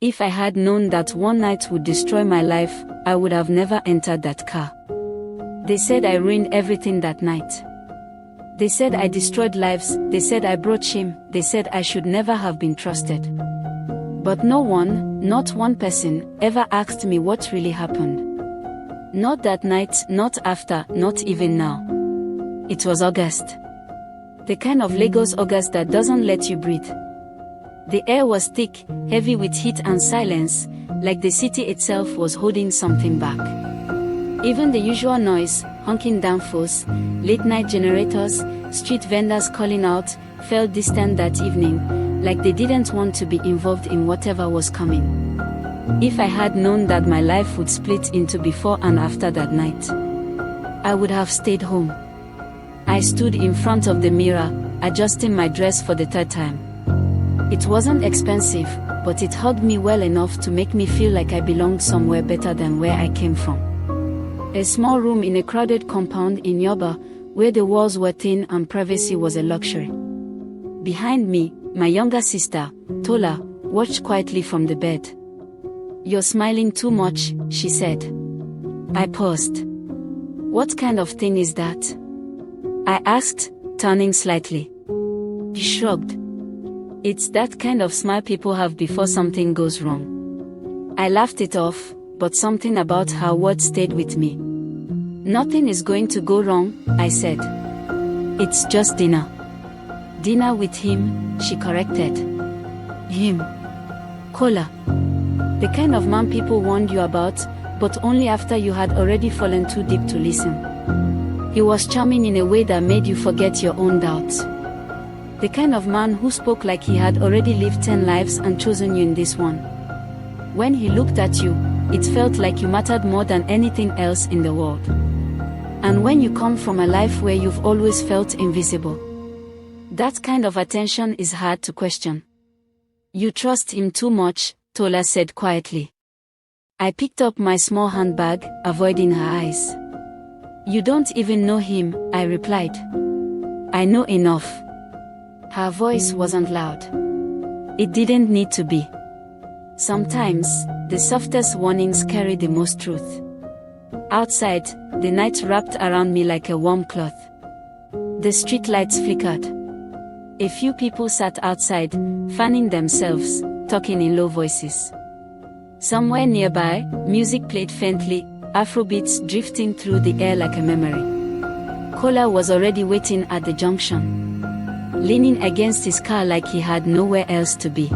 If I had known that one night would destroy my life, I would have never entered that car. They said I ruined everything that night. They said I destroyed lives, they said I brought shame, they said I should never have been trusted. But no one, not one person, ever asked me what really happened. Not that night, not after, not even now. It was August. The kind of Lagos August that doesn't let you breathe. The air was thick, heavy with heat and silence, like the city itself was holding something back. Even the usual noise, honking downforce, late-night generators, street vendors calling out, felt distant that evening, like they didn't want to be involved in whatever was coming. If I had known that my life would split into before and after that night, I would have stayed home. I stood in front of the mirror, adjusting my dress for the third time. It wasn't expensive, but it hugged me well enough to make me feel like I belonged somewhere better than where I came from. A small room in a crowded compound in Yoba, where the walls were thin and privacy was a luxury. Behind me, my younger sister, Tola, watched quietly from the bed. "You're smiling too much," she said. I paused. "What kind of thing is that?" I asked, turning slightly. She shrugged. "It's that kind of smile people have before something goes wrong." I laughed it off, but something about her words stayed with me. "Nothing is going to go wrong," I said. "It's just dinner." "Dinner with him," she corrected. "Him? Kola. The kind of man people warned you about, but only after you had already fallen too deep to listen. He was charming in a way that made you forget your own doubts. The kind of man who spoke like he had already lived 10 lives and chosen you in this one. When he looked at you, it felt like you mattered more than anything else in the world. And when you come from a life where you've always felt invisible, that kind of attention is hard to question." "You trust him too much," Tola said quietly. I picked up my small handbag, avoiding her eyes. "You don't even know him," I replied. "I know enough." Her voice wasn't loud. It didn't need to be. Sometimes, the softest warnings carry the most truth. Outside, the night wrapped around me like a warm cloth. The streetlights flickered. A few people sat outside, fanning themselves, talking in low voices. Somewhere nearby, music played faintly, Afrobeats drifting through the air like a memory. Kola was already waiting at the junction, leaning against his car like he had nowhere else to be.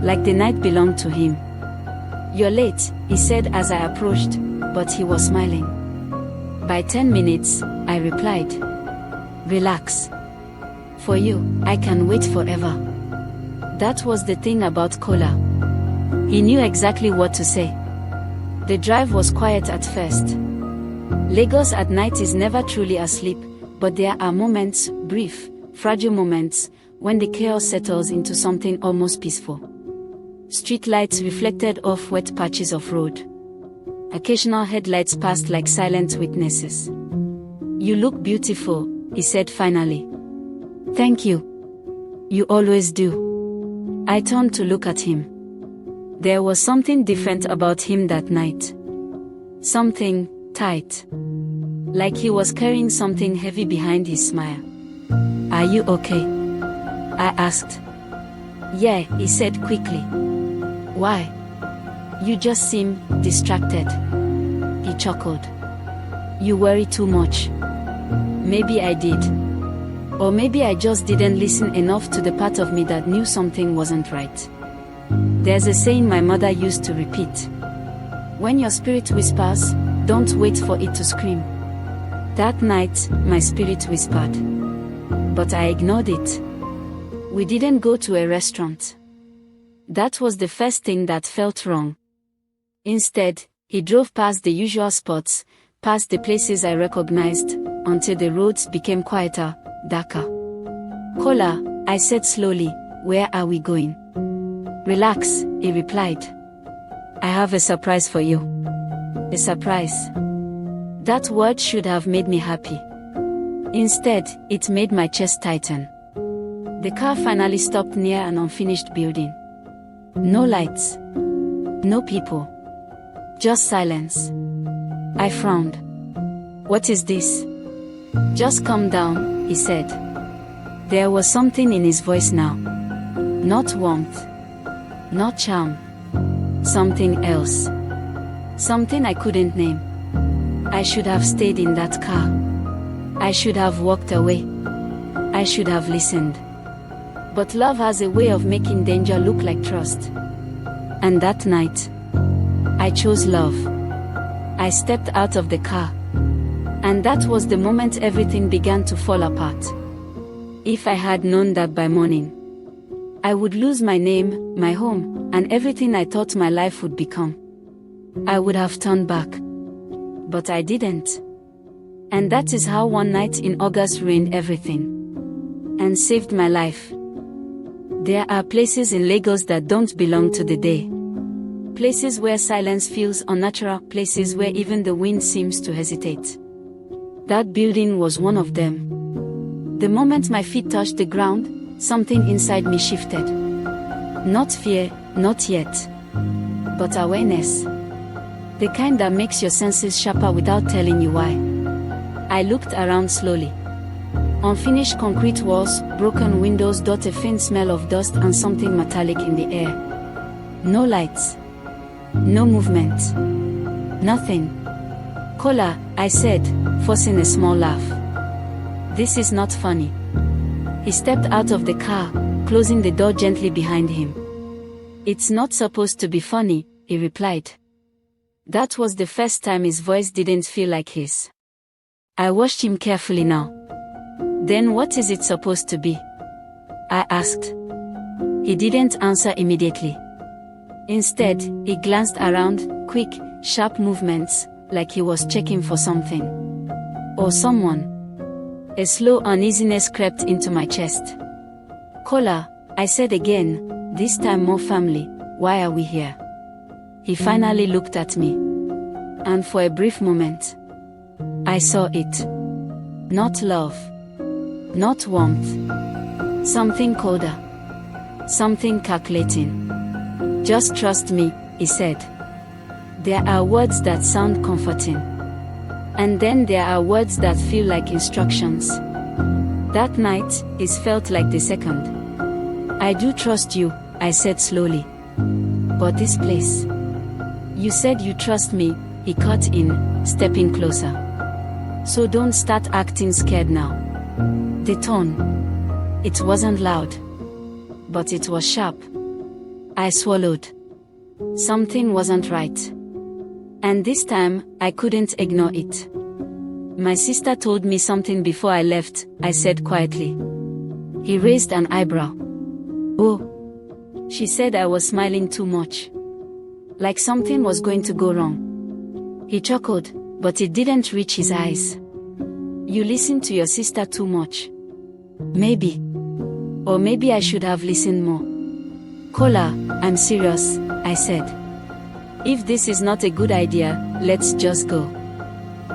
Like the night belonged to him. "You're late," he said as I approached, but he was smiling. "By 10 minutes, I replied. "Relax. For you, I can wait forever." That was the thing about Kola. He knew exactly what to say. The drive was quiet at first. Lagos at night is never truly asleep, but there are moments, brief, fragile moments, when the chaos settles into something almost peaceful. Streetlights reflected off wet patches of road. Occasional headlights passed like silent witnesses. "You look beautiful," he said finally. "Thank you. You always do." I turned to look at him. There was something different about him that night. Something tight. Like he was carrying something heavy behind his smile. "Are you okay?" I asked. "Yeah," he said quickly. "Why?" "You just seem distracted." He chuckled. "You worry too much." Maybe I did. Or maybe I just didn't listen enough to the part of me that knew something wasn't right. There's a saying my mother used to repeat. "When your spirit whispers, don't wait for it to scream." That night, my spirit whispered. But I ignored it. We didn't go to a restaurant. That was the first thing that felt wrong. Instead, he drove past the usual spots, past the places I recognized, until the roads became quieter, darker. "Kola," I said slowly, "where are we going?" "Relax," he replied. "I have a surprise for you." A surprise. That word should have made me happy. Instead, it made my chest tighten. The car finally stopped near an unfinished building. No lights. No people. Just silence. I frowned. What is this? Just calm down, he said. There was something in his voice now. Not warmth. Not charm. Something else. Something I couldn't name. I should have stayed in that car. I should have walked away. I should have listened. But love has a way of making danger look like trust. And that night, I chose love. I stepped out of the car. And that was the moment everything began to fall apart. If I had known that by morning, I would lose my name, my home, and everything I thought my life would become, I would have turned back. But I didn't. And that is how one night in August ruined everything. And saved my life. There are places in Lagos that don't belong to the day. Places where silence feels unnatural, places where even the wind seems to hesitate. That building was one of them. The moment my feet touched the ground, something inside me shifted. Not fear, not yet. But awareness. The kind that makes your senses sharper without telling you why. I looked around slowly. Unfinished concrete walls, broken windows dot a faint smell of dust and something metallic in the air. No lights. No movement. Nothing. Kola, I said, forcing a small laugh. This is not funny. He stepped out of the car, closing the door gently behind him. It's not supposed to be funny, he replied. That was the first time his voice didn't feel like his. I watched him carefully now. Then what is it supposed to be? I asked. He didn't answer immediately. Instead, he glanced around, quick, sharp movements, like he was checking for something. Or someone. A slow uneasiness crept into my chest. Kola, I said again, this time more firmly, why are we here? He finally looked at me. And for a brief moment, I saw it. Not love. Not warmth. Something colder. Something calculating. Just trust me, he said. There are words that sound comforting. And then there are words that feel like instructions. That night, it felt like the second. I do trust you, I said slowly. But this place. You said you trust me, he cut in, stepping closer. So don't start acting scared now. The tone. It wasn't loud. But it was sharp. I swallowed. Something wasn't right. And this time, I couldn't ignore it. My sister told me something before I left, I said quietly. He raised an eyebrow. Oh. She said I was smiling too much. Like something was going to go wrong. He chuckled, but it didn't reach his eyes. You listened to your sister too much. Maybe. Or maybe I should have listened more. Kola, I'm serious, I said. If this is not a good idea, let's just go.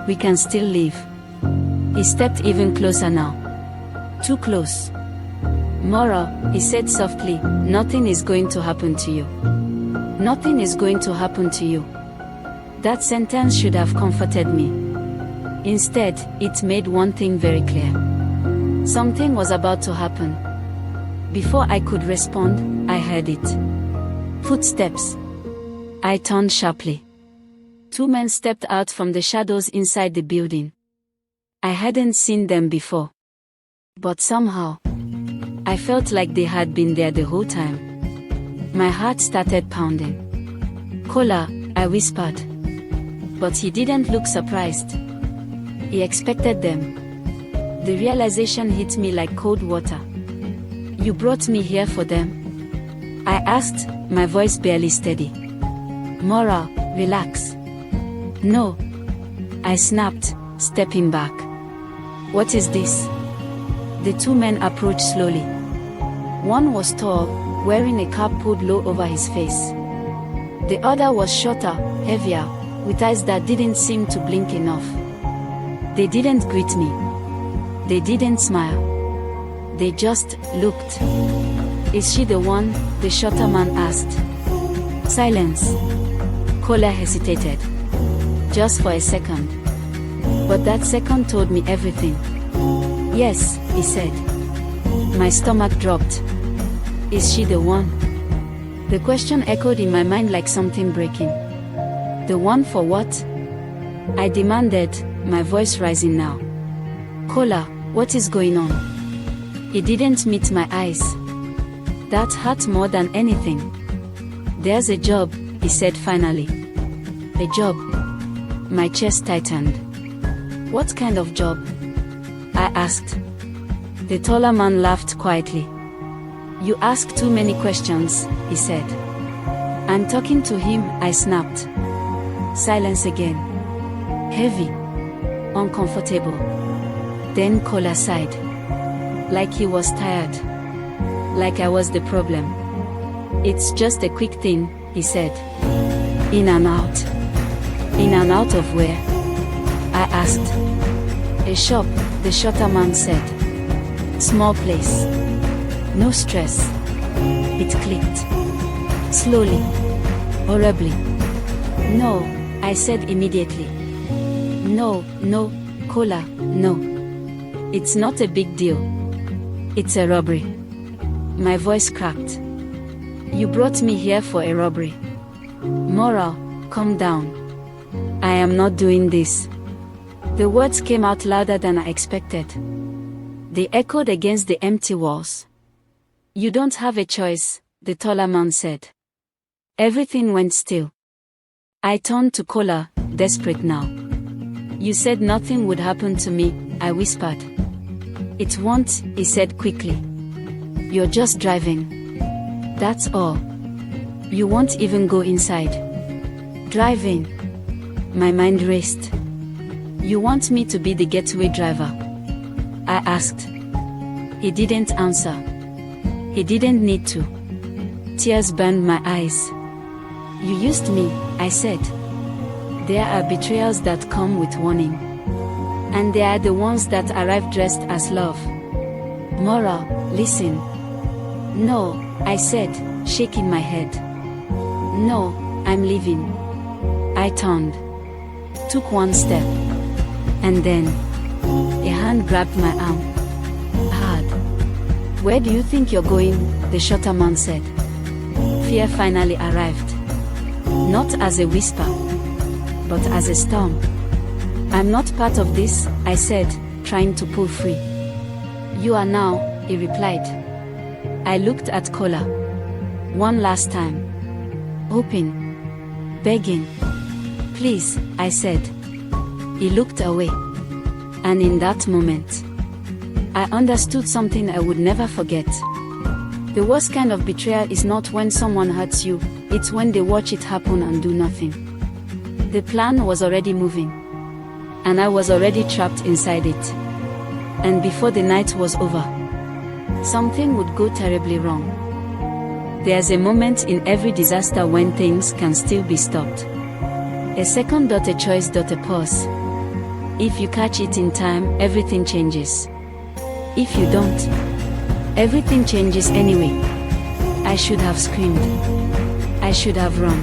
We can still leave. He stepped even closer now. Too close. Moral, he said softly, nothing is going to happen to you. Nothing is going to happen to you. That sentence should have comforted me. Instead, it made one thing very clear. Something was about to happen. Before I could respond, I heard it. Footsteps. I turned sharply. Two men stepped out from the shadows inside the building. I hadn't seen them before. But somehow, I felt like they had been there the whole time. My heart started pounding. Kola, I whispered. But he didn't look surprised. He expected them. The realization hit me like cold water. You brought me here for them? I asked, my voice barely steady. Moral, relax. No. I snapped, stepping back. What is this? The two men approached slowly. One was tall, wearing a cap pulled low over his face. The other was shorter, heavier, with eyes that didn't seem to blink enough. They didn't greet me. They didn't smile. They just looked. Is she the one? The shorter man asked. Silence. Kola hesitated. Just for a second. But that second told me everything. Yes, he said. My stomach dropped. Is she the one? The question echoed in my mind like something breaking. The one for what? I demanded, my voice rising now. Kola, what is going on? He didn't meet my eyes. That hurt more than anything. There's a job, he said finally. A job. My chest tightened. What kind of job? I asked. The taller man laughed quietly. You ask too many questions, he said. I'm talking to him, I snapped. Silence again. Heavy. Uncomfortable. Then Kola sighed. Like he was tired. Like I was the problem. It's just a quick thing, he said. In and out. In and out of where? I asked. A shop, the shorter man said. Small place. No stress. It clicked. Slowly. Horribly. No, I said immediately. No, Kola, no. It's not a big deal. It's a robbery. My voice cracked. You brought me here for a robbery. Moral, calm down. I am not doing this. The words came out louder than I expected. They echoed against the empty walls. You don't have a choice, the taller man said. Everything went still. I turned to Kola, desperate now. You said nothing would happen to me, I whispered. It won't, he said quickly. You're just driving. That's all. You won't even go inside. Driving. My mind raced. You want me to be the getaway driver? I asked. He didn't answer. He didn't need to. Tears burned my eyes. You used me, I said. There are betrayals that come with warning. And there are the ones that arrive dressed as love. Moral, listen. No, I said, shaking my head. No, I'm leaving. I turned. Took one step. And then, a hand grabbed my arm. Hard. Where do you think you're going? The shorter man said. Fear finally arrived. Not as a whisper, but as a storm. I'm not part of this, I said, trying to pull free. You are now, he replied. I looked at Kola. One last time. Hoping. Begging. Please, I said. He looked away. And in that moment, I understood something I would never forget. The worst kind of betrayal is not when someone hurts you, it's when they watch it happen and do nothing. The plan was already moving. And I was already trapped inside it. And before the night was over, something would go terribly wrong. There's a moment in every disaster when things can still be stopped. A second, a choice, a pause. If you catch it in time, everything changes. If you don't, everything changes anyway. I should have screamed. I should have run.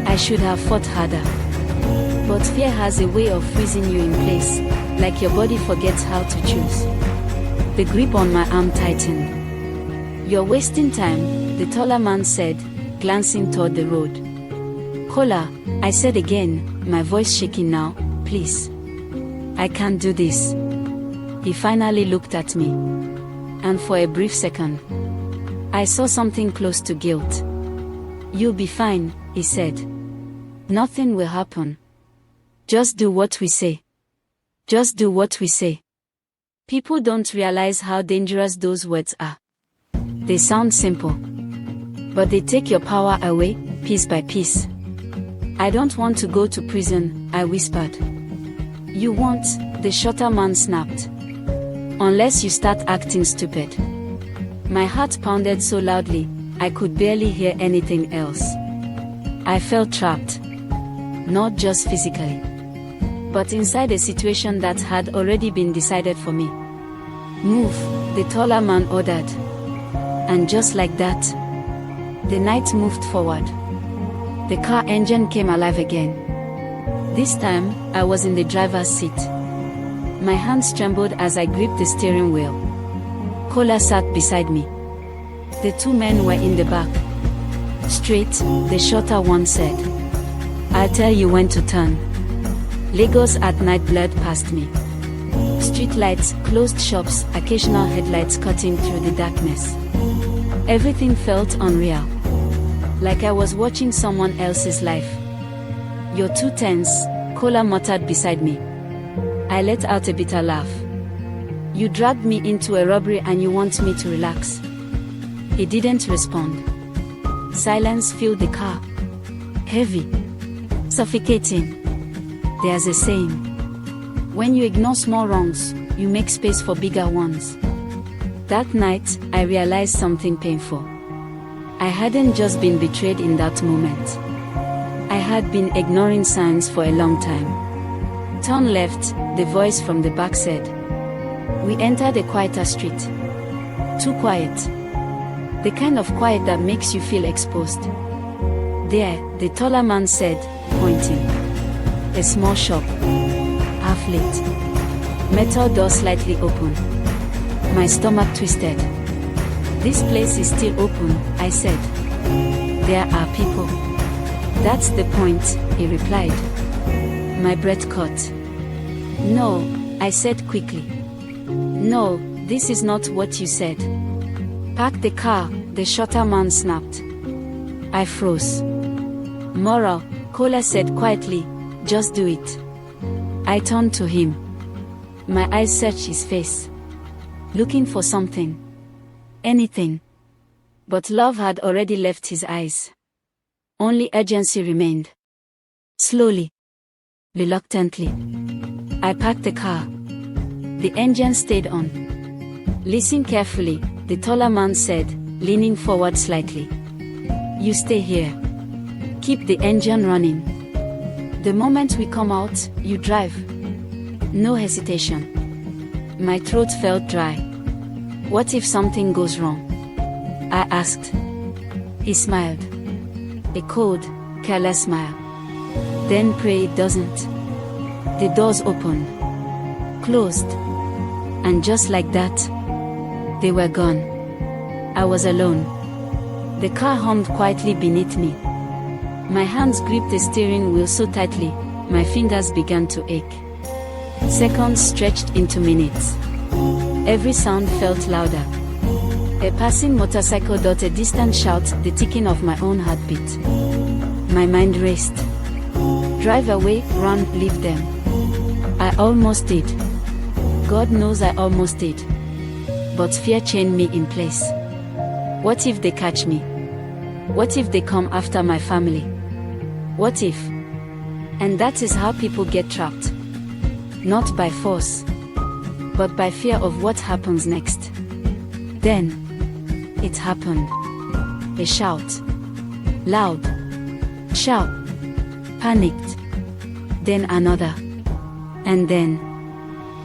I should have fought harder. But fear has a way of freezing you in place, like your body forgets how to choose. The grip on my arm tightened. You're wasting time, the taller man said, glancing toward the road. Kola, I said again, my voice shaking now, please. I can't do this. He finally looked at me. And for a brief second, I saw something close to guilt. You'll be fine, he said. Nothing will happen. Just do what we say. Just do what we say. People don't realize how dangerous those words are. They sound simple. But they take your power away, piece by piece. I don't want to go to prison, I whispered. You won't, the shorter man snapped. Unless you start acting stupid. My heart pounded so loudly, I could barely hear anything else. I felt trapped. Not just physically, but inside a situation that had already been decided for me. Move, the taller man ordered. And just like that, the night moved forward. The car engine came alive again. This time, I was in the driver's seat. My hands trembled as I gripped the steering wheel. Kola sat beside me. The two men were in the back. Straight, the shorter one said. I'll tell you when to turn. Lagos at night blurred past me. Street lights, closed shops, occasional headlights cutting through the darkness. Everything felt unreal. Like I was watching someone else's life. You're too tense, Kola muttered beside me. I let out a bitter laugh. You dragged me into a robbery and you want me to relax. He didn't respond. Silence filled the car. Heavy. Suffocating. There's a saying. When you ignore small wrongs, you make space for bigger ones. That night, I realized something painful. I hadn't just been betrayed in that moment. I had been ignoring signs for a long time. Turn left, the voice from the back said. We entered a quieter street. Too quiet. The kind of quiet that makes you feel exposed. There, the taller man said, pointing. A small shop. Half lit. Metal door slightly open. My stomach twisted. This place is still open, I said. There are people. That's the point, he replied. My breath caught. No, I said quickly. No, this is not what you said. Park the car, the shorter man snapped. I froze. Moral, Kola said quietly, just do it. I turned to him. My eyes searched his face. Looking for something. Anything. But love had already left his eyes. Only urgency remained. Slowly. Reluctantly. I parked the car. The engine stayed on. Listen carefully, the taller man said, leaning forward slightly. You stay here. Keep the engine running. The moment we come out, you drive. No hesitation. My throat felt dry. What if something goes wrong? I asked. He smiled. A cold, careless smile. Then pray it doesn't. The doors opened. Closed. And just like that, they were gone. I was alone. The car hummed quietly beneath me. My hands gripped the steering wheel so tightly, my fingers began to ache. Seconds stretched into minutes. Every sound felt louder. A passing motorcycle, a distant shout, the ticking of my own heartbeat. My mind raced. Drive away, run, leave them. I almost did. God knows I almost did. But fear chained me in place. What if they catch me? What if they come after my family? What if? And that is how people get trapped. Not by force, but by fear of what happens next. Then, it happened. A shout. Loud. Shout. Panicked. Then another. And then,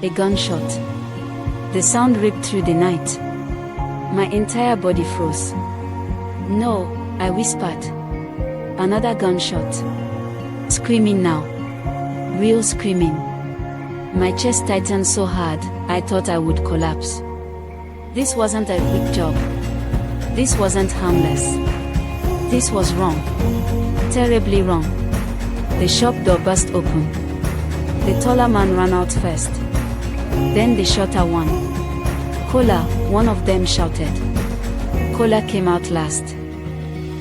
a gunshot. The sound ripped through the night. My entire body froze. No, I whispered. Another gunshot. Screaming now. Real screaming. My chest tightened so hard, I thought I would collapse. This wasn't a quick job. This wasn't harmless. This was wrong. Terribly wrong. The shop door burst open. The taller man ran out first. Then the shorter one. Kola, one of them shouted. Kola came out last.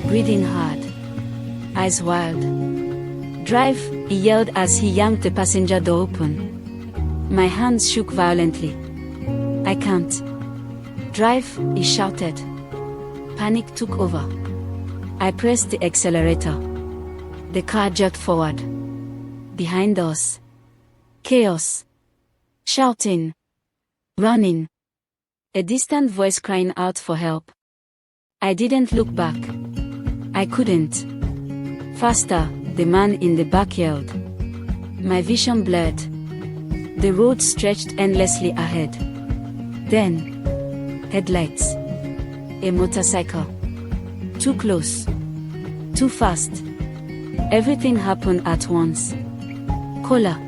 Breathing hard. Eyes wild. Drive, he yelled as he yanked the passenger door open. My hands shook violently. I can't. Drive, he shouted. Panic took over. I pressed the accelerator. The car jerked forward. Behind us. Chaos. Shouting. Running. A distant voice crying out for help. I didn't look back. I couldn't. Faster, the man in the back yelled. My vision blurred. The road stretched endlessly ahead. Then, headlights. A motorcycle. Too close. Too fast. Everything happened at once. Kola!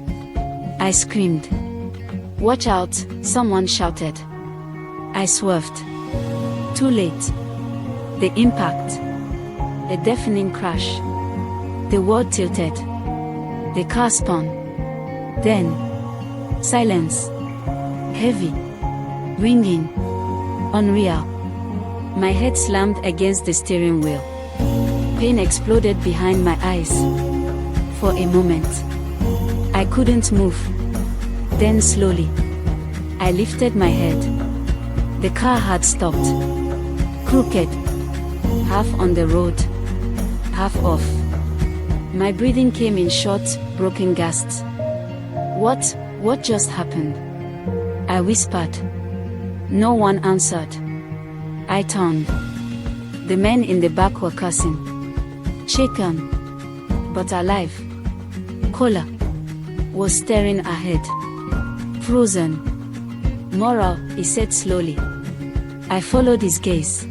I screamed. Watch out, someone shouted. I swerved. Too late. The impact. A deafening crash. The world tilted. The car spun. Then, silence. Heavy. Ringing. Unreal. My head slammed against the steering wheel. Pain exploded behind my eyes. For a moment, I couldn't move. Then slowly, I lifted my head. The car had stopped. Crooked. Half on the road, half off. My breathing came in short, broken gasps. What just happened? I whispered. No one answered. I turned. The men in the back were cursing. Shaken, but alive. Kola was staring ahead. Frozen. Moral, he said slowly. I followed his gaze.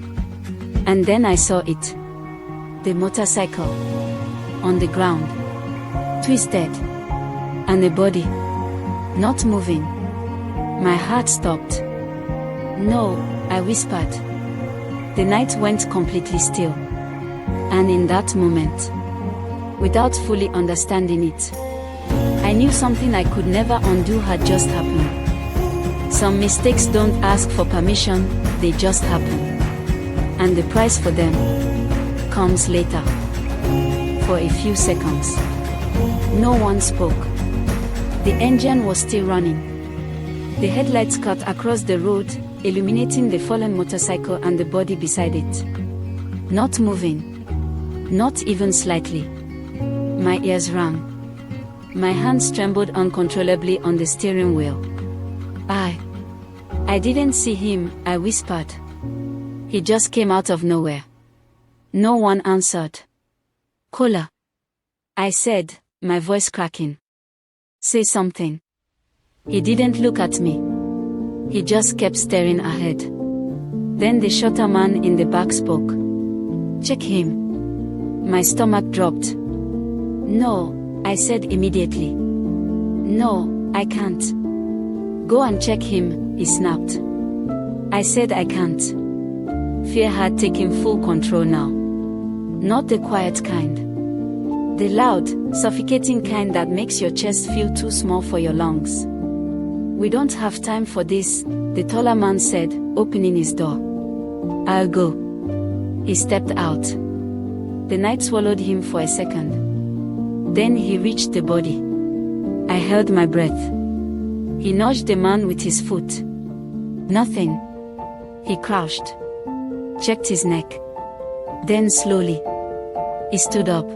And then I saw it. The motorcycle. On the ground. Twisted. And the body. Not moving. My heart stopped. No, I whispered. The night went completely still. And in that moment, without fully understanding it, I knew something I could never undo had just happened. Some mistakes don't ask for permission, they just happen. And the price for them comes later. For a few seconds, no one spoke. The engine was still running. The headlights cut across the road, illuminating the fallen motorcycle and the body beside it. Not moving. Not even slightly. My ears rang. My hands trembled uncontrollably on the steering wheel. I didn't see him, I whispered. He just came out of nowhere. No one answered. Kola, I said, my voice cracking. Say something. He didn't look at me. He just kept staring ahead. Then the shorter man in the back spoke. Check him. My stomach dropped. No, I said immediately. No, I can't. Go and check him, he snapped. I said I can't. Fear had taken full control now. Not the quiet kind. The loud, suffocating kind that makes your chest feel too small for your lungs. We don't have time for this, the taller man said, opening his door. I'll go. He stepped out. The night swallowed him for a second. Then he reached the body. I held my breath. He nudged the man with his foot. Nothing. He crouched. Checked his neck. Then slowly, he stood up.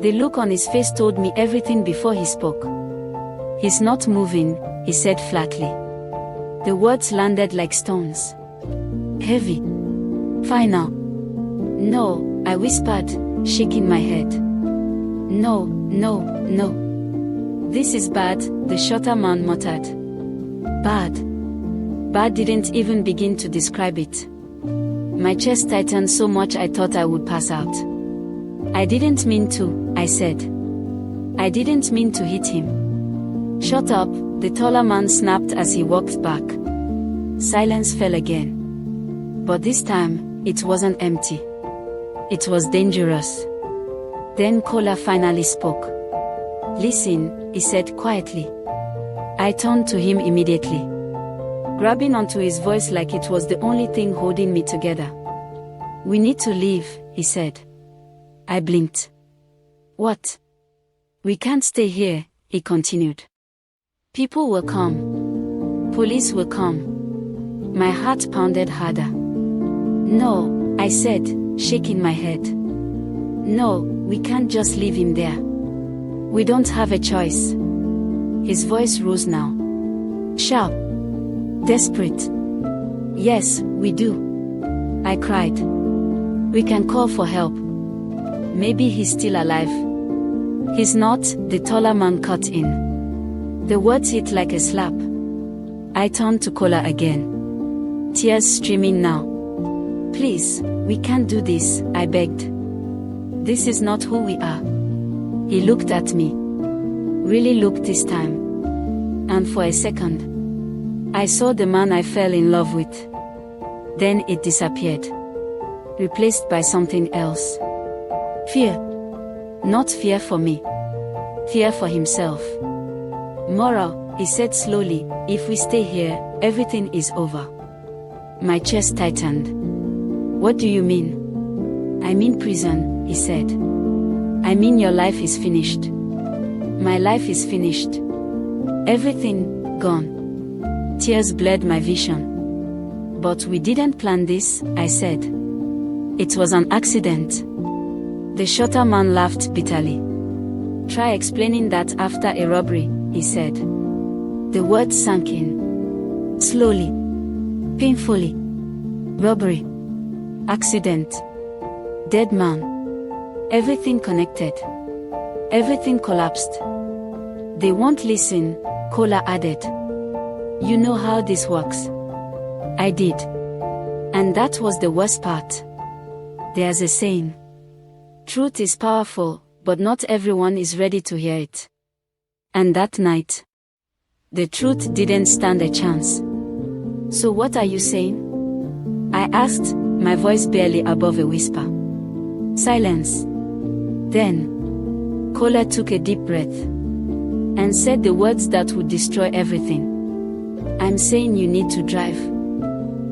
The look on his face told me everything before he spoke. He's not moving, he said flatly. The words landed like stones. Heavy. Final. No, I whispered, shaking my head. No, no, no. This is bad, the shorter man muttered. Bad. Bad didn't even begin to describe it. My chest tightened so much I thought I would pass out. I didn't mean to, I said. I didn't mean to hit him. Shut up, the taller man snapped as he walked back. Silence fell again. But this time, it wasn't empty. It was dangerous. Then Kola finally spoke. Listen, he said quietly. I turned to him immediately, grabbing onto his voice like it was the only thing holding me together. We need to leave, he said. I blinked. What? We can't stay here, he continued. People will come. Police will come. My heart pounded harder. No, I said, shaking my head. No, we can't just leave him there. We don't have a choice. His voice rose now. Sharp. Desperate. Yes, we do. I cried. We can call for help. Maybe he's still alive. He's not, the taller man cut in. The words hit like a slap. I turned to Kola again. Tears streaming now. Please, we can't do this, I begged. This is not who we are. He looked at me. Really looked this time. And for a second, I saw the man I fell in love with. Then it disappeared. Replaced by something else. Fear. Not fear for me. Fear for himself. Moral, he said slowly, if we stay here, everything is over. My chest tightened. What do you mean? I mean prison, he said. I mean your life is finished. My life is finished. Everything, gone. Tears blurred my vision. But we didn't plan this, I said. It was an accident. The shorter man laughed bitterly. Try explaining that after a robbery, he said. The words sank in. Slowly. Painfully. Robbery. Accident. Dead man. Everything connected. Everything collapsed. They won't listen, Kola added. You know how this works. I did. And that was the worst part. There's a saying. Truth is powerful, but not everyone is ready to hear it. And that night, the truth didn't stand a chance. So what are you saying? I asked, my voice barely above a whisper. Silence. Then, Kola took a deep breath and said the words that would destroy everything. I'm saying you need to drive.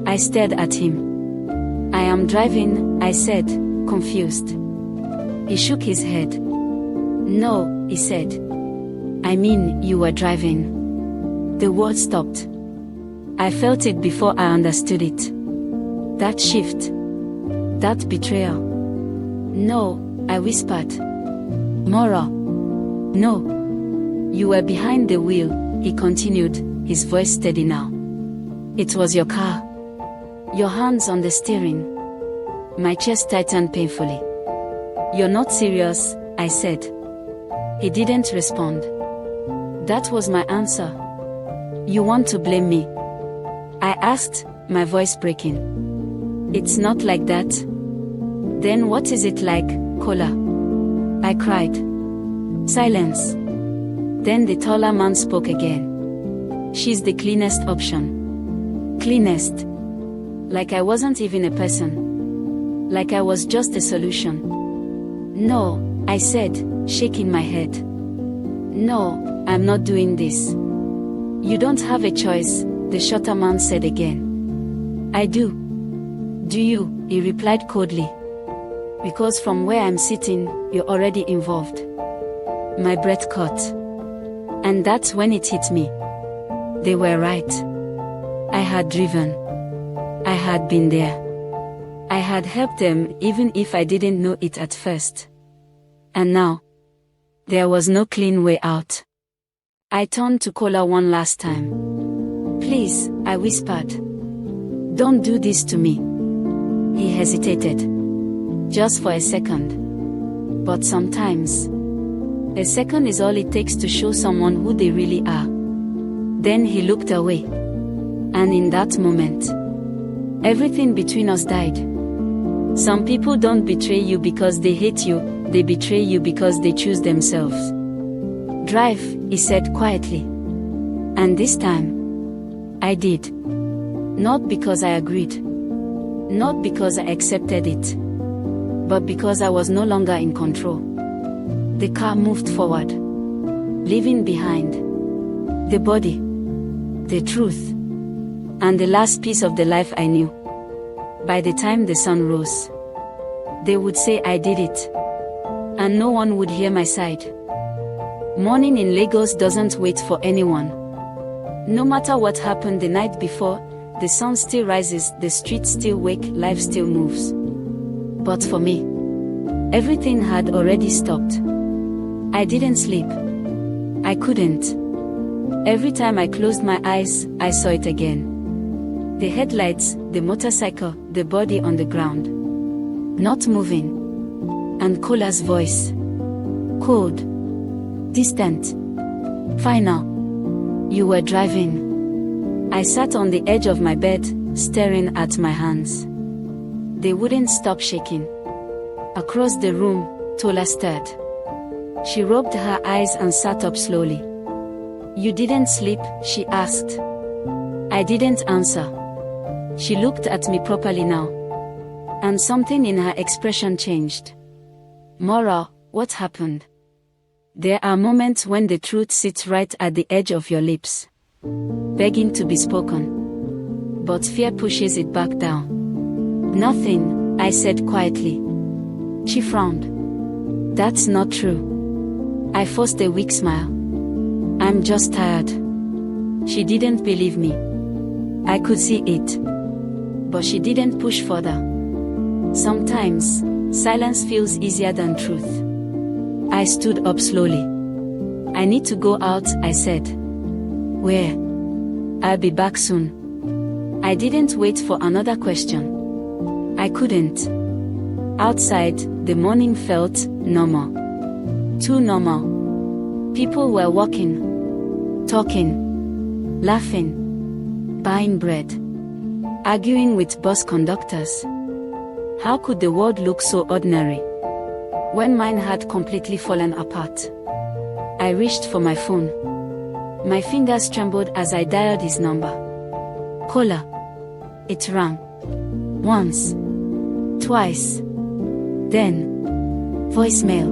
I stared at him. I am driving, I said, confused. He shook his head. No, he said. I mean, you were driving. The word stopped. I felt it before I understood it. That shift. That betrayal. No, I whispered. Mora. No. You were behind the wheel, he continued, his voice steady now. It was your car. Your hands on the steering. My chest tightened painfully. You're not serious, I said. He didn't respond. That was my answer. You want to blame me? I asked, my voice breaking. It's not like that. Then what is it like, Kola? I cried. Silence. Then the taller man spoke again. She's the cleanest option. Cleanest. Like I wasn't even a person. Like I was just a solution. No, I said, shaking my head. No, I'm not doing this. You don't have a choice, the shorter man said again. I do. Do you? He replied coldly. Because from where I'm sitting, you're already involved. My breath caught. And that's when it hit me. They were right. I had driven. I had been there. I had helped them even if I didn't know it at first. And now, there was no clean way out. I turned to Kola one last time. Please, I whispered. Don't do this to me. He hesitated. Just for a second. But sometimes, a second is all it takes to show someone who they really are. Then he looked away. And in that moment, everything between us died. Some people don't betray you because they hate you, they betray you because they choose themselves. Drive, he said quietly. And this time, I did. Not because I agreed. Not because I accepted it. But because I was no longer in control. The car moved forward, leaving behind the body, the truth, and the last piece of the life I knew. By the time the sun rose, they would say I did it, and no one would hear my side. Morning in Lagos doesn't wait for anyone. No matter what happened the night before, the sun still rises, the streets still wake, life still moves. But for me, everything had already stopped. I didn't sleep. I couldn't. Every time I closed my eyes, I saw it again. The headlights, the motorcycle, the body on the ground. Not moving. And Kola's voice. Cold. Distant. Final. You were driving. I sat on the edge of my bed, staring at my hands. They wouldn't stop shaking. Across the room, Tola stirred. She rubbed her eyes and sat up slowly. "You didn't sleep?" she asked. I didn't answer. She looked at me properly now, and something in her expression changed. "Maura, what happened?" There are moments when the truth sits right at the edge of your lips, begging to be spoken, but fear pushes it back down. "Nothing," I said quietly. She frowned. "That's not true." I forced a weak smile. "I'm just tired." She didn't believe me. I could see it. But she didn't push further. Sometimes, silence feels easier than truth. I stood up slowly. "I need to go out," I said. "Where?" "I'll be back soon." I didn't wait for another question. I couldn't. Outside, the morning felt normal. Too normal. People were walking, talking, laughing, buying bread, arguing with bus conductors. How could the world look so ordinary when mine had completely fallen apart? I reached for my phone. My fingers trembled as I dialed his number. Caller. It rang. Once. Twice. Then. Voicemail.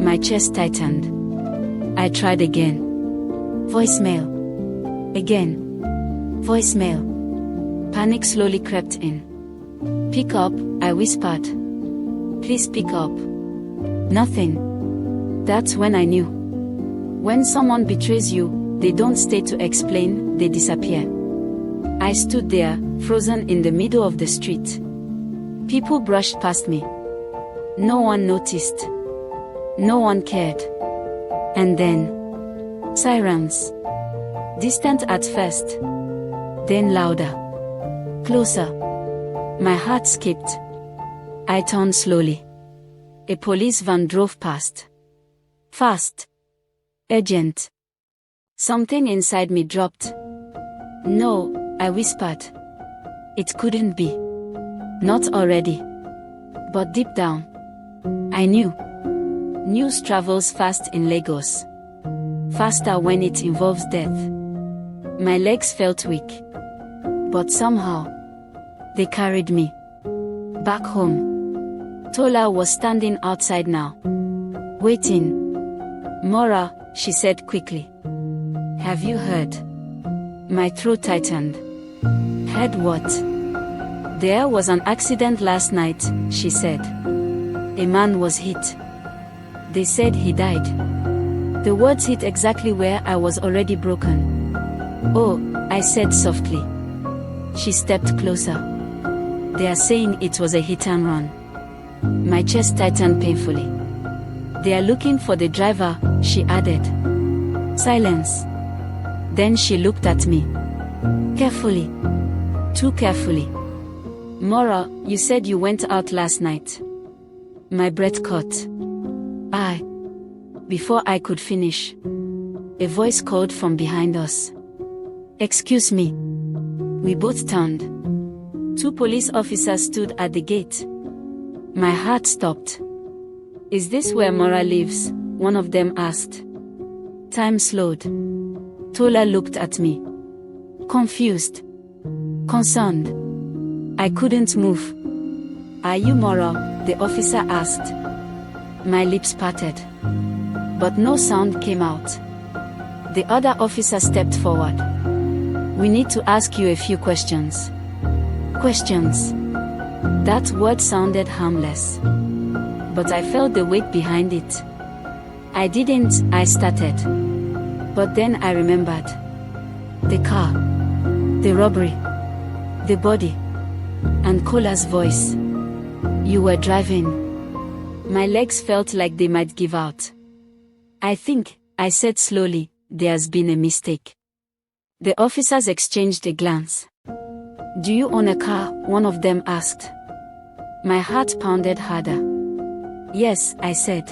My chest tightened. I tried again. Voicemail. Again. Voicemail. Panic slowly crept in. "Pick up," I whispered. "Please pick up." Nothing. That's when I knew. When someone betrays you, they don't stay to explain, they disappear. I stood there, frozen in the middle of the street. People brushed past me. No one noticed. No one cared. And then, sirens. Distant at first, then louder. Closer. My heart skipped. I turned slowly. A police van drove past. Fast. Urgent. Something inside me dropped. "No," I whispered. It couldn't be. Not already. But deep down, I knew. News travels fast in Lagos. Faster when it involves death. My legs felt weak. But somehow, they carried me back home. Tola was standing outside now, waiting. "Maura," she said quickly. "Have you heard?" My throat tightened. "Heard what?" "There was an accident last night," she said. "A man was hit. They said he died." The words hit exactly where I was already broken. "Oh," I said softly. She stepped closer. "They are saying it was a hit and run." My chest tightened painfully. "They are looking for the driver," she added. Silence. Then she looked at me. Carefully. Too carefully. "Maura, you said you went out last night." My breath caught. Before I could finish, a voice called from behind us. "Excuse me." We both turned. 2 police officers stood at the gate. My heart stopped. "Is this where Maura lives?" one of them asked. Time slowed. Tola looked at me. Confused. Concerned. I couldn't move. "Are you Maura?" the officer asked. My lips parted. But no sound came out. The other officer stepped forward. "We need to ask you a few questions." Questions. That word sounded harmless. But I felt the weight behind it. I started. But then I remembered. The car. The robbery. The body. And Cola's voice. "You were driving." My legs felt like they might give out. "I think," I said slowly, "there's been a mistake." The officers exchanged a glance. "Do you own a car?" one of them asked. My heart pounded harder. "Yes," I said.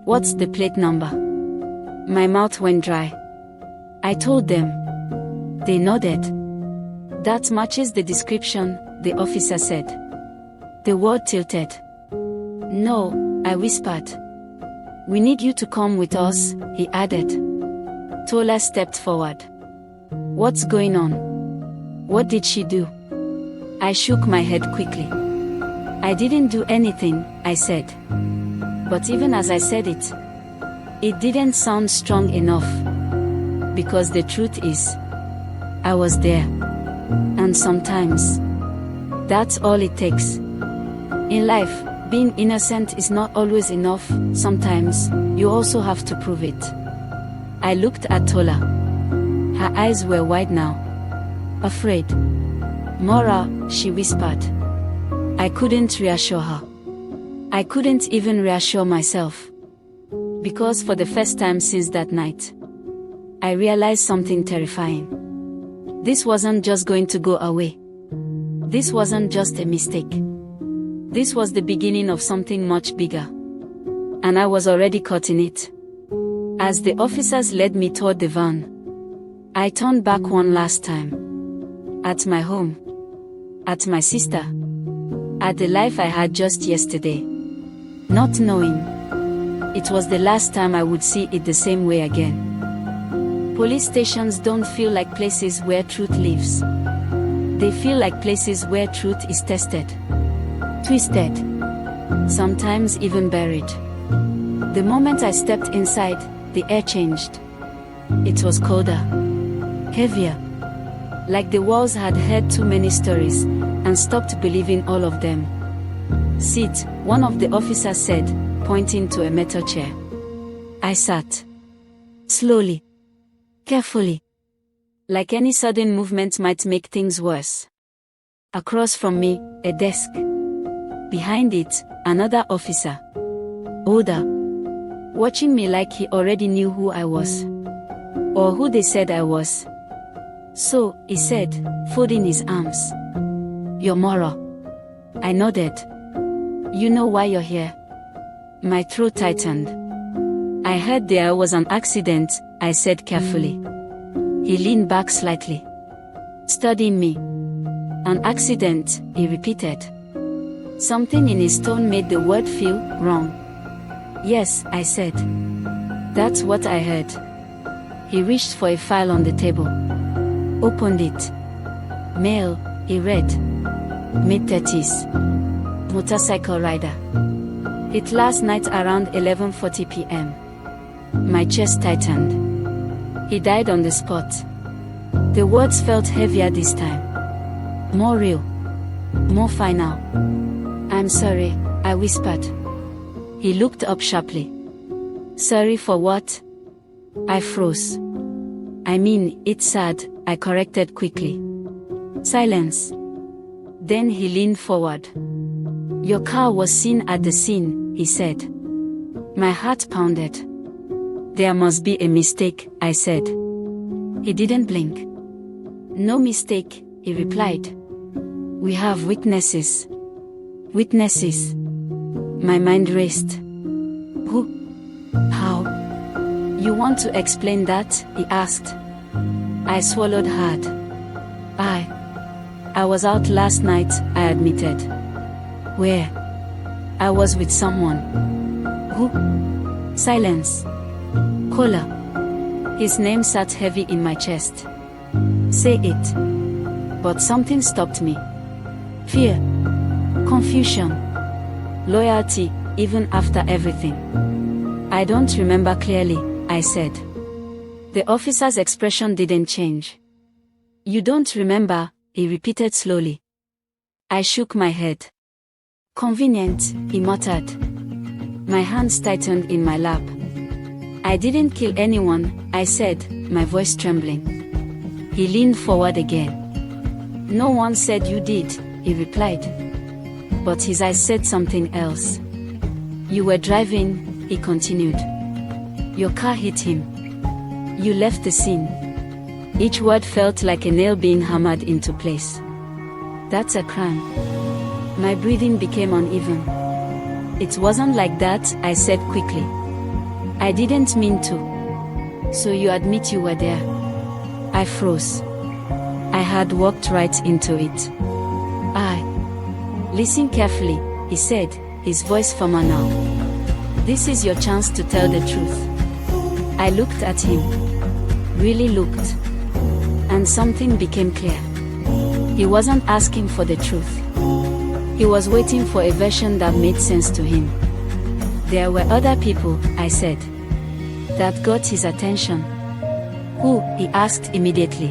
"What's the plate number?" My mouth went dry. I told them. They nodded. "That matches the description," the officer said. The world tilted. "No," I whispered. We need you to come with us, he added. Tola stepped forward. What's going on? What did she do? I shook my head quickly. I didn't do anything, I said. But even as I said it didn't sound strong enough. Because the truth is, I was there. And sometimes, that's all it takes. In life, being innocent is not always enough. Sometimes, you also have to prove it. I looked at Tola. Her eyes were wide now. Afraid. Mora, she whispered. I couldn't reassure her. I couldn't even reassure myself. Because for the first time since that night, I realized something terrifying. This wasn't just going to go away. This wasn't just a mistake. This was the beginning of something much bigger. And I was already caught in it. As the officers led me toward the van, I turned back one last time. At my home. At my sister. At the life I had just yesterday. Not knowing it was the last time I would see it the same way again. Police stations don't feel like places where truth lives. They feel like places where truth is tested. Twisted. Sometimes even buried. The moment I stepped inside, the air changed. It was colder. Heavier. Like the walls had heard too many stories, and stopped believing all of them. Sit, one of the officers said, pointing to a metal chair. I sat. Slowly. Carefully. Like any sudden movement might make things worse. Across from me, a desk. Behind it, another officer. Older. Watching me like he already knew who I was. Or who they said I was. So, he said, folding his arms. You're Mora. I nodded. You know why you're here? My throat tightened. I heard there was an accident, I said carefully. He leaned back slightly. Studying me. An accident, he repeated. Something in his tone made the word feel wrong. Yes, I said. That's what I heard. He reached for a file on the table. Opened it. Mail, he read. Mid-30s. Motorcycle rider. Hit last night around 11:40 p.m. My chest tightened. He died on the spot. The words felt heavier this time. More real. More final. I'm sorry, I whispered. He looked up sharply. Sorry for what? I froze. I mean, it's sad, I corrected quickly. Silence. Then he leaned forward. Your car was seen at the scene, he said. My heart pounded. There must be a mistake, I said. He didn't blink. No mistake, he replied. We have witnesses. Witnesses. My mind raced. Who? How? You want to explain that? He asked. I swallowed hard. I was out last night, I admitted. Where? I was with someone. Who? Silence. Kola. His name sat heavy in my chest. Say it. But something stopped me. Fear. Confusion. Loyalty, even after everything. I don't remember clearly, I said. The officer's expression didn't change. You don't remember, he repeated slowly. I shook my head. Convenient, he muttered. My hands tightened in my lap. I didn't kill anyone, I said, my voice trembling. He leaned forward again. No one said you did, he replied. But his eyes said something else. You were driving, he continued. Your car hit him. You left the scene. Each word felt like a nail being hammered into place. That's a crime. My breathing became uneven. It wasn't like that, I said quickly. I didn't mean to. So you admit you were there? I froze. I had walked right into it. Listen carefully, he said, his voice firmer now. This is your chance to tell the truth. I looked at him. Really looked. And something became clear. He wasn't asking for the truth. He was waiting for a version that made sense to him. There were other people, I said, that got his attention. Who? He asked immediately.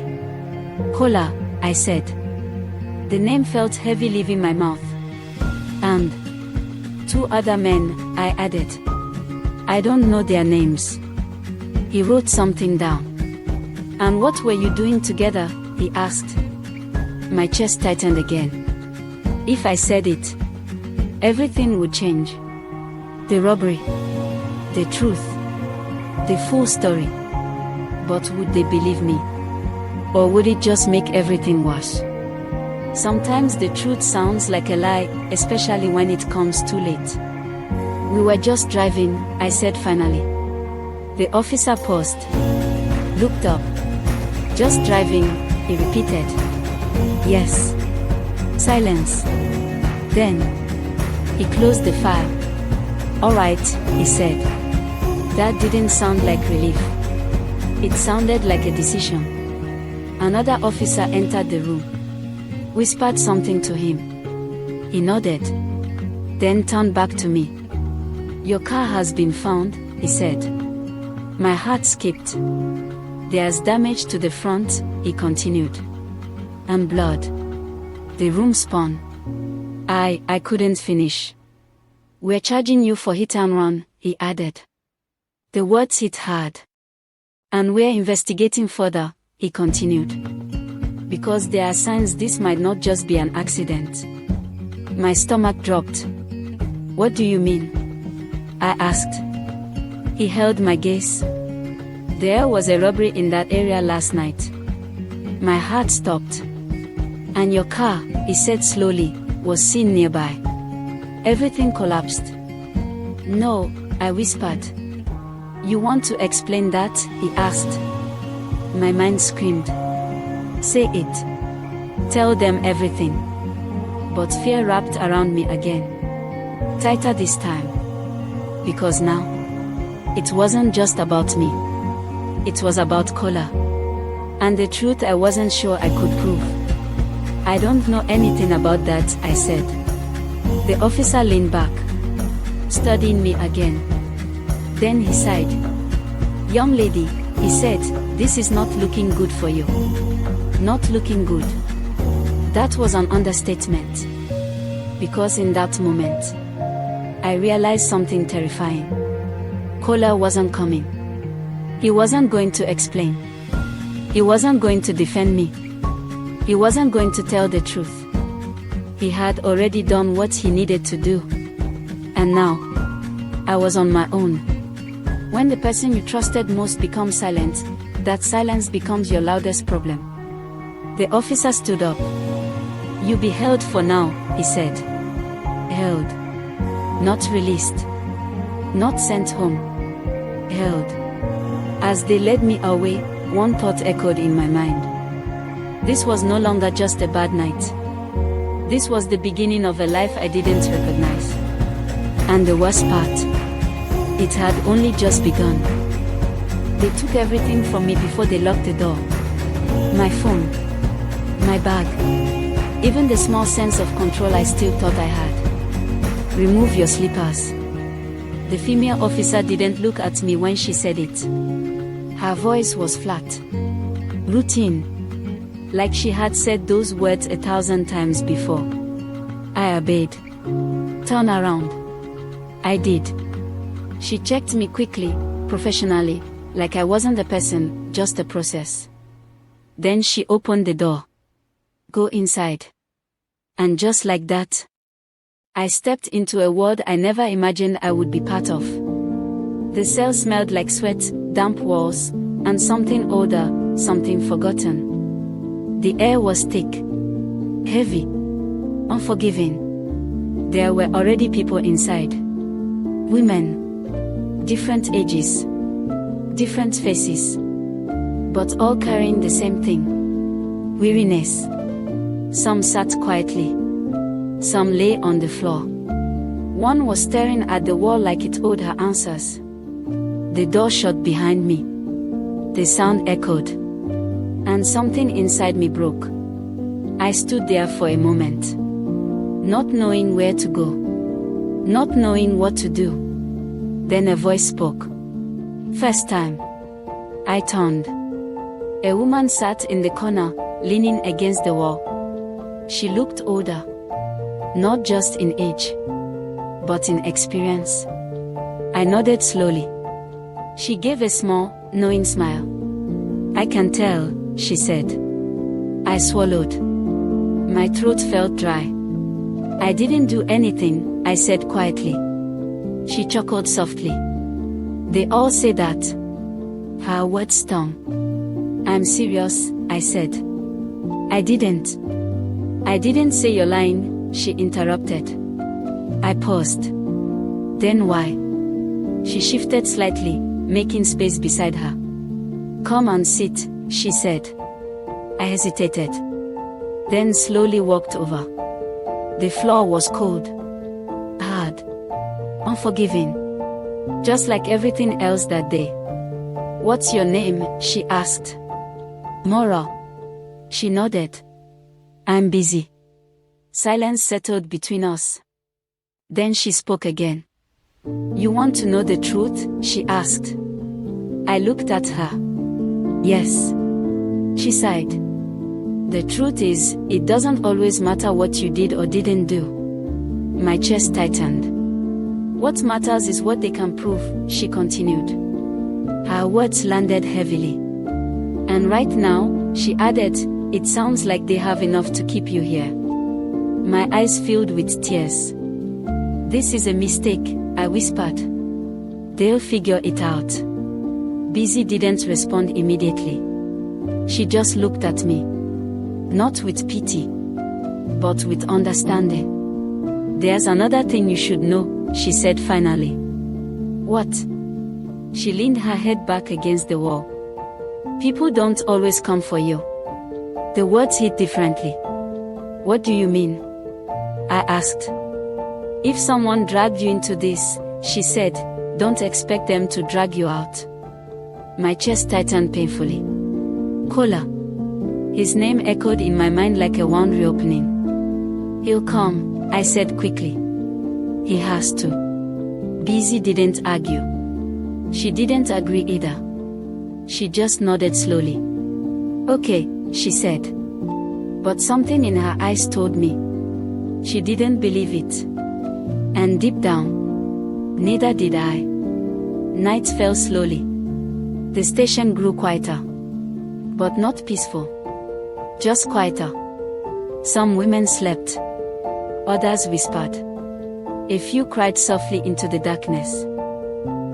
Kola, I said. The name felt heavy leaving my mouth. And 2 other men, I added. I don't know their names. He wrote something down. And what were you doing together? He asked. My chest tightened again. If I said it, everything would change. The robbery, the truth, the full story. But would they believe me? Or would it just make everything worse? Sometimes the truth sounds like a lie, especially when it comes too late. We were just driving, I said finally. The officer paused, looked up. Just driving, he repeated. Yes. Silence. Then, he closed the file. All right, he said. That didn't sound like relief. It sounded like a decision. Another officer entered the room. Whispered something to him. He nodded. Then turned back to me. Your car has been found, he said. My heart skipped. There's damage to the front, he continued. And blood. The room spun. I couldn't finish. We're charging you for hit and run, he added. The words hit hard. And we're investigating further, he continued. Because there are signs this might not just be an accident. My stomach dropped. What do you mean? I asked. He held my gaze. There was a robbery in that area last night. My heart stopped. And your car, he said slowly, was seen nearby. Everything collapsed. No, I whispered. You want to explain that? He asked. My mind screamed. Say it. Tell them everything. But fear wrapped around me again. Tighter this time. Because now, it wasn't just about me. It was about Kola. And the truth I wasn't sure I could prove. I don't know anything about that, I said. The officer leaned back, studying me again. Then he sighed. Young lady, he said, this is not looking good for you. Not looking good. That was an understatement. Because in that moment, I realized something terrifying. Kola wasn't coming. He wasn't going to explain. He wasn't going to defend me. He wasn't going to tell the truth. He had already done what he needed to do. And now, I was on my own. When the person you trusted most becomes silent, that silence becomes your loudest problem. The officer stood up. You'll be held for now, he said. Held. Not released. Not sent home. Held. As they led me away, one thought echoed in my mind. This was no longer just a bad night. This was the beginning of a life I didn't recognize. And the worst part, it had only just begun. They took everything from me before they locked the door. My phone, my bag, even the small sense of control I still thought I had. Remove your slippers. The female officer didn't look at me when she said it. Her voice was flat. Routine. Like she had said those words 1,000 times before. I obeyed. Turn around. I did. She checked me quickly, professionally, like I wasn't the person, just a process. Then she opened the door. Go inside. And just like that, I stepped into a world I never imagined I would be part of. The cell smelled like sweat, damp walls, and something older, something forgotten. The air was thick, heavy, unforgiving. There were already people inside. Women. Different ages. Different faces. But all carrying the same thing. Weariness. Some sat quietly. Some lay on the floor. One was staring at the wall like it owed her answers. The door shut behind me. The sound echoed. And something inside me broke. I stood there for a moment, not knowing where to go, not knowing what to do. Then a voice spoke. First time. I turned. A woman sat in the corner, leaning against the wall. She looked older. Not just in age, but in experience. I nodded slowly. She gave a small, knowing smile. I can tell, she said. I swallowed. My throat felt dry. I didn't do anything, I said quietly. She chuckled softly. They all say that. Her words stung. I'm serious, I said. I didn't say you're lying, she interrupted. I paused. Then why? She shifted slightly, making space beside her. Come and sit, she said. I hesitated. Then slowly walked over. The floor was cold. Hard. Unforgiving. Just like everything else that day. What's your name? She asked. Mora. She nodded. I'm busy. Silence settled between us. Then she spoke again. You want to know the truth? She asked. I looked at her. Yes. She sighed. The truth is, it doesn't always matter what you did or didn't do. My chest tightened. What matters is what they can prove, she continued. Her words landed heavily. And right now, she added, it sounds like they have enough to keep you here. My eyes filled with tears. This is a mistake, I whispered. They'll figure it out. Busy didn't respond immediately. She just looked at me. Not with pity, but with understanding. There's another thing you should know, she said finally. What? She leaned her head back against the wall. People don't always come for you. The words hit differently. What do you mean? I asked. If someone dragged you into this, she said, don't expect them to drag you out. My chest tightened painfully. Kola. His name echoed in my mind like a wound reopening. He'll come, I said quickly. He has to. Busy didn't argue. She didn't agree either. She just nodded slowly. Okay, she said. But something in her eyes told me. She didn't believe it. And deep down, neither did I. Night fell slowly. The station grew quieter. But not peaceful. Just quieter. Some women slept. Others whispered. A few cried softly into the darkness.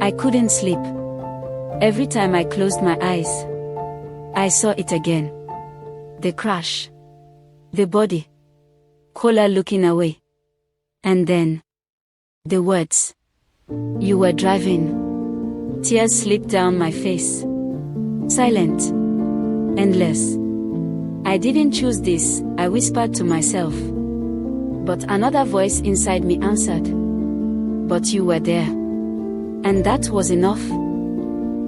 I couldn't sleep. Every time I closed my eyes, I saw it again. The crash. The body. Kola looking away. And then, the words. You were driving. Tears slipped down my face. Silent. Endless. I didn't choose this, I whispered to myself. But another voice inside me answered. But you were there. And that was enough.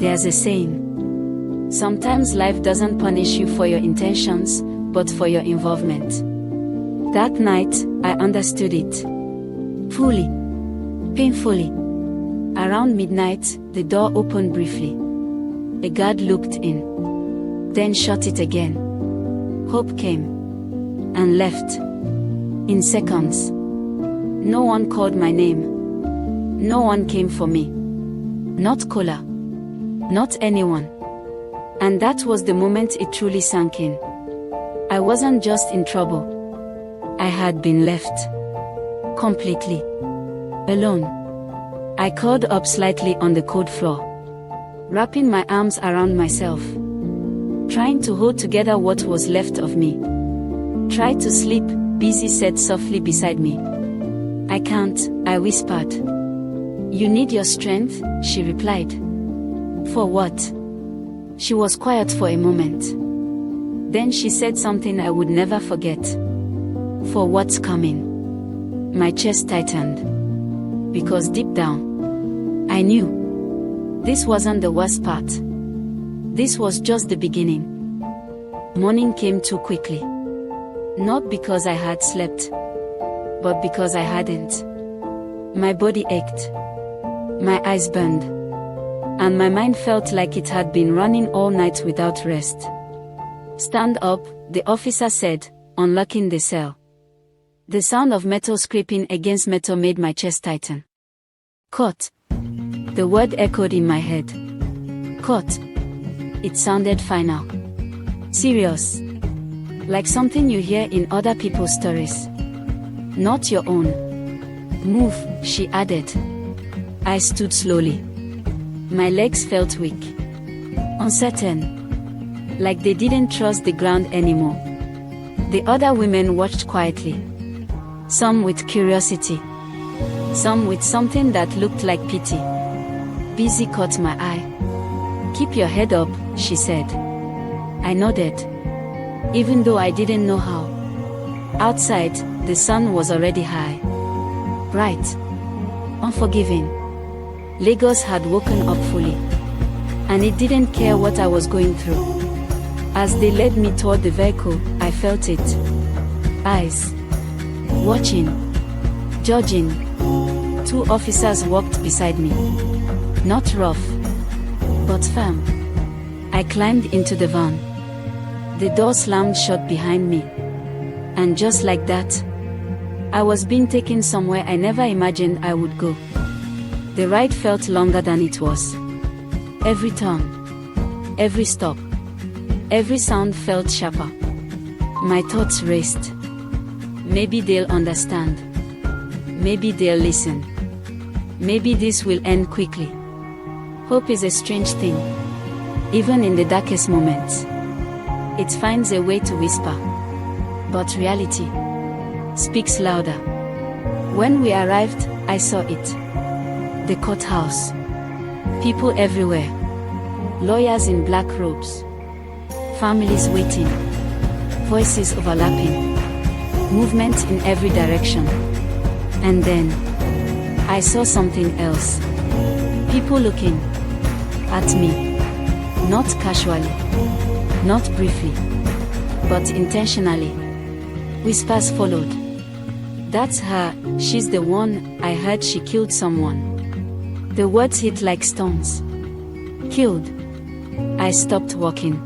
There's a saying. Sometimes life doesn't punish you for your intentions, but for your involvement. That night, I understood it. Fully. Painfully. Around midnight, the door opened briefly. A guard looked in. Then shut it again. Hope came. And left. In seconds. No one called my name. No one came for me. Not Kola. Not anyone. And that was the moment it truly sank in. I wasn't just in trouble. I had been left. Completely. Alone. I curled up slightly on the cold floor. Wrapping my arms around myself. Trying to hold together what was left of me. Try to sleep, Busy said softly beside me. I can't, I whispered. You need your strength, she replied. For what? She was quiet for a moment. Then she said something I would never forget. For what's coming. My chest tightened. Because deep down, I knew this wasn't the worst part. This was just the beginning. Morning came too quickly. Not because I had slept, but because I hadn't. My body ached. My eyes burned. And my mind felt like it had been running all night without rest. "Stand up," the officer said, unlocking the cell. The sound of metal scraping against metal made my chest tighten. "Caught." The word echoed in my head. Caught. It sounded final. Serious. Like something you hear in other people's stories. Not your own. "Move," she added. I stood slowly. My legs felt weak. Uncertain. Like they didn't trust the ground anymore. The other women watched quietly. Some with curiosity. Some with something that looked like pity. Busy caught my eye. "Keep your head up," she said. I nodded. Even though I didn't know how. Outside, the sun was already high. Bright. Unforgiving. Lagos had woken up fully. And it didn't care what I was going through. As they led me toward the vehicle, I felt it. Eyes. Watching. Judging. 2 officers walked beside me. Not rough. But firm. I climbed into the van. The door slammed shut behind me. And just like that, I was being taken somewhere I never imagined I would go. The ride felt longer than it was. Every turn. Every stop. Every sound felt sharper. My thoughts raced. Maybe they'll understand. Maybe they'll listen. Maybe this will end quickly. Hope is a strange thing. Even in the darkest moments, it finds a way to whisper. But reality speaks louder. When we arrived, I saw it. The courthouse. People everywhere. Lawyers in black robes. Families waiting. Voices overlapping. Movement in every direction. And then, I saw something else. People looking at me. Not casually. Not briefly. But intentionally. Whispers followed. "That's her, she's the one, I heard she killed someone." The words hit like stones. Killed. I stopped walking.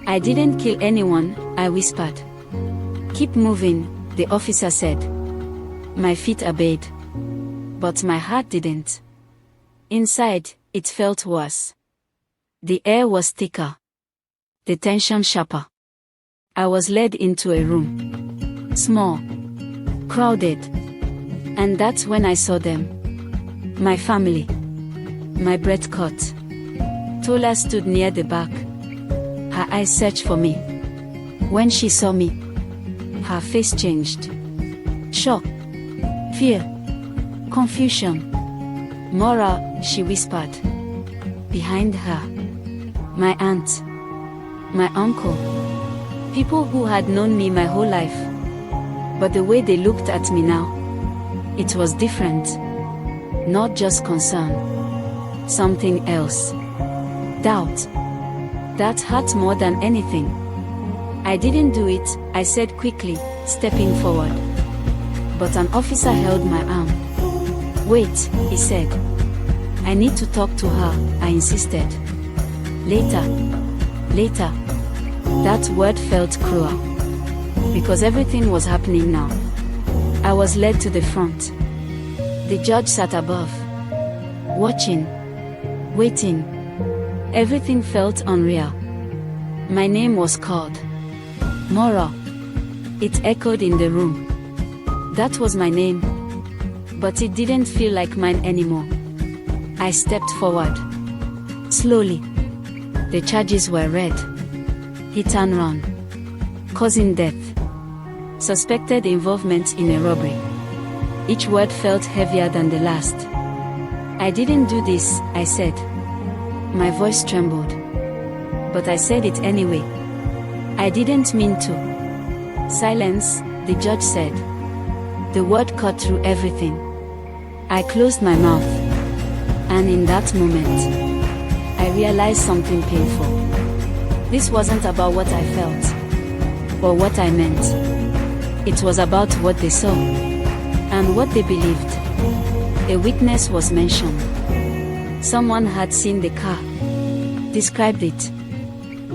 "I didn't kill anyone," I whispered. "Keep moving," the officer said. My feet obeyed. But my heart didn't. Inside, it felt worse. The air was thicker. The tension sharper. I was led into a room. Small. Crowded. And that's when I saw them. My family. My breath caught. Tola stood near the back. Her eyes searched for me. When she saw me, her face changed. Shock. Fear. Confusion. "Mora," she whispered. Behind her, my aunt. My uncle. People who had known me my whole life. But the way they looked at me now, it was different. Not just concern. Something else. Doubt. That hurt more than anything. "I didn't do it," I said quickly, stepping forward. But an officer held my arm. "Wait," he said. "I need to talk to her," I insisted. Later. Later. That word felt cruel. Because everything was happening now. I was led to the front. The judge sat above. Watching. Waiting. Everything felt unreal. My name was called. Mora. It echoed in the room. That was my name. But it didn't feel like mine anymore. I stepped forward. Slowly. The charges were read. Hit and run. Causing death. Suspected involvement in a robbery. Each word felt heavier than the last. "I didn't do this," I said. My voice trembled. But I said it anyway. "I didn't mean to." "Silence," the judge said. The word cut through everything. I closed my mouth. And in that moment, I realized something painful. This wasn't about what I felt, or what I meant. It was about what they saw, and what they believed. A witness was mentioned. Someone had seen the car, described it,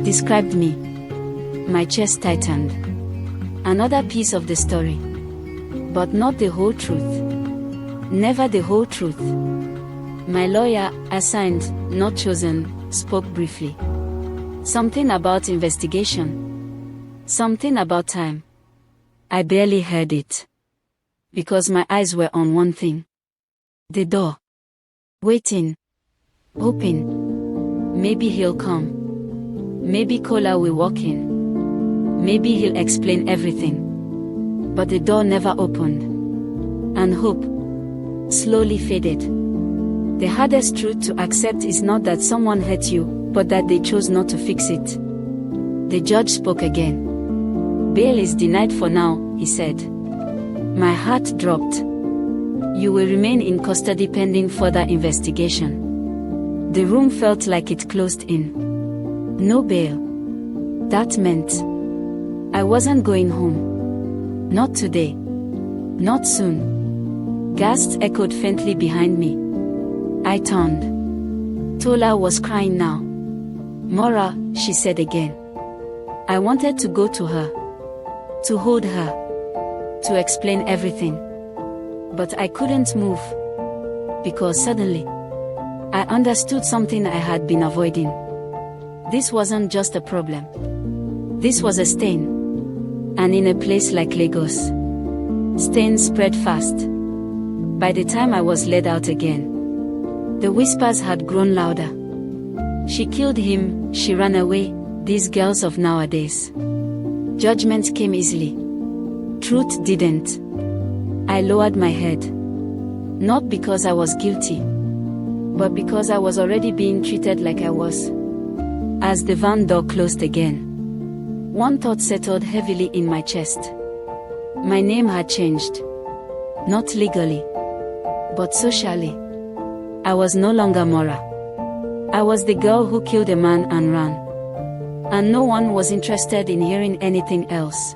described me. My chest tightened. Another piece of the story. But not the whole truth. Never the whole truth. My lawyer, assigned, not chosen, spoke briefly. Something about investigation. Something about time. I barely heard it. Because my eyes were on one thing. The door. Waiting. Hoping. Maybe he'll come. Maybe Kola will walk in. Maybe he'll explain everything. But the door never opened. And hope slowly faded. The hardest truth to accept is not that someone hurt you, but that they chose not to fix it. The judge spoke again. Bail is denied for now, he said. My heart dropped. You will remain in custody pending further investigation. The room felt like it closed in. No bail. That meant I wasn't going home. Not today. Not soon. Gasps echoed faintly behind me. I turned. Tola was crying now. Mora, she said again. I wanted to go to her. To hold her. To explain everything. But I couldn't move. Because suddenly, I understood something I had been avoiding. This wasn't just a problem. This was a stain. And in a place like Lagos, stains spread fast. By the time I was led out again, the whispers had grown louder. She killed him, she ran away, these girls of nowadays. Judgment came easily. Truth didn't. I lowered my head. Not because I was guilty, but because I was already being treated like I was. As the van door closed again, one thought settled heavily in my chest. My name had changed. Not legally, but socially. I was no longer Mora. I was the girl who killed a man and ran. And no one was interested in hearing anything else.